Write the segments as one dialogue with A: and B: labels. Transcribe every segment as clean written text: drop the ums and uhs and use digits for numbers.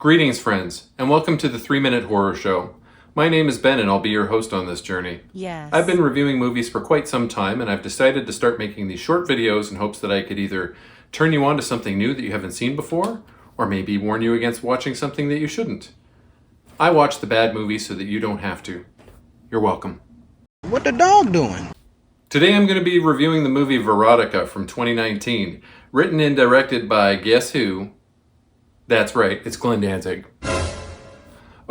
A: Greetings, friends, and welcome to the 3-Minute Horror Show. My name is Ben, and I'll be your host on this journey.
B: Yes.
A: I've been reviewing movies for quite some time, and I've decided to start making these short videos in hopes that I could either turn you on to something new that you haven't seen before, or maybe warn you against watching something that you shouldn't. I watch the bad movies so that you don't have to. You're welcome.
C: What the dog doing?
A: Today I'm going to be reviewing the movie Verotika from 2019, written and directed by guess who? That's right, it's Glenn Danzig.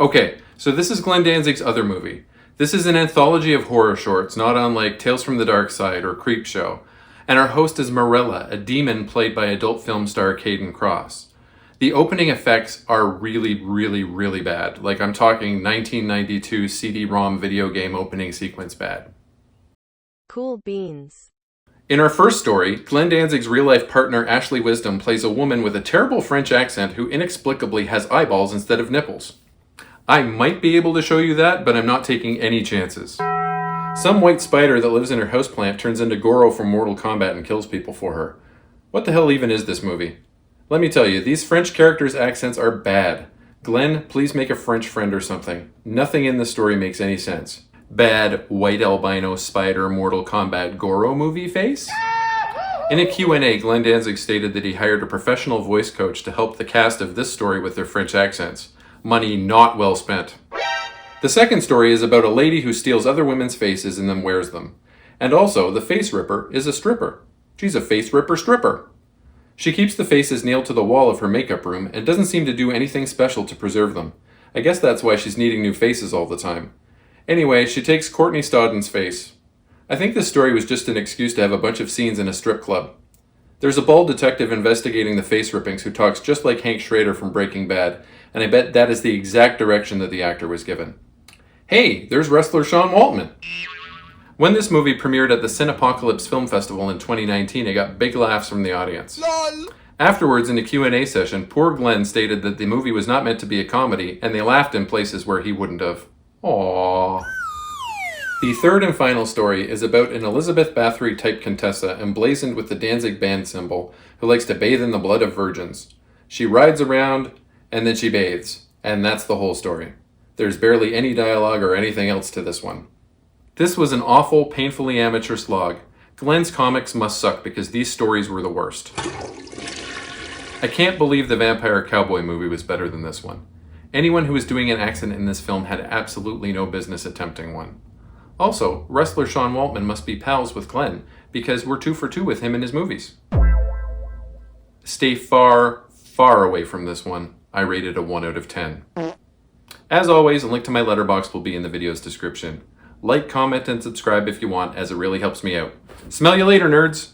A: Okay, so this is Glenn Danzig's other movie. This is an anthology of horror shorts, not unlike Tales from the Dark Side or Creepshow. And our host is Marilla, a demon played by adult film star Caden Cross. The opening effects are really bad. Like, I'm talking 1992 CD-ROM video game opening sequence bad.
B: Cool beans.
A: In our first story, Glenn Danzig's real-life partner Ashley Wisdom plays a woman with a terrible French accent who inexplicably has eyeballs instead of nipples. I might be able to show you that, but I'm not taking any chances. Some white spider that lives in her houseplant turns into Goro from Mortal Kombat and kills people for her. What the hell even is this movie? Let me tell you, these French characters' accents are bad. Glenn, please make a French friend or something. Nothing in the story makes any sense. Bad white albino spider Mortal Kombat Goro movie face? In a Q&A, Glenn Danzig stated that he hired a professional voice coach to help the cast of this story with their French accents. Money not well spent. The second story is about a lady who steals other women's faces and then wears them. And also, the face ripper is a stripper. She's a face ripper stripper. She keeps the faces nailed to the wall of her makeup room and doesn't seem to do anything special to preserve them. I guess that's why she's needing new faces all the time. Anyway, she takes Courtney Stodden's face. I think this story was just an excuse to have a bunch of scenes in a strip club. There's a bald detective investigating the face rippings who talks just like Hank Schrader from Breaking Bad, and I bet that is the exact direction that the actor was given. Hey, there's wrestler Sean Waltman! When this movie premiered at the Cinepocalypse Film Festival in 2019, it got big laughs from the audience.
C: LOL.
A: Afterwards, in a Q&A session, poor Glenn stated that the movie was not meant to be a comedy, and they laughed in places where he wouldn't have. Aww. The third and final story is about an Elizabeth Bathory-type Contessa emblazoned with the Danzig band symbol who likes to bathe in the blood of virgins. She rides around, and then she bathes, and that's the whole story. There's barely any dialogue or anything else to this one. This was an awful, painfully amateur slog. Glenn's comics must suck because these stories were the worst. I can't believe the Vampire Cowboy movie was better than this one. Anyone who was doing an accent in this film had absolutely no business attempting one. Also, wrestler Sean Waltman must be pals with Glenn, because we're 2 for 2 with him in his movies. Stay far away from this one. I rated a 1 out of 10. As always, a link to my letterbox will be in the video's description. Like, comment, and subscribe if you want, as it really helps me out. Smell you later, nerds!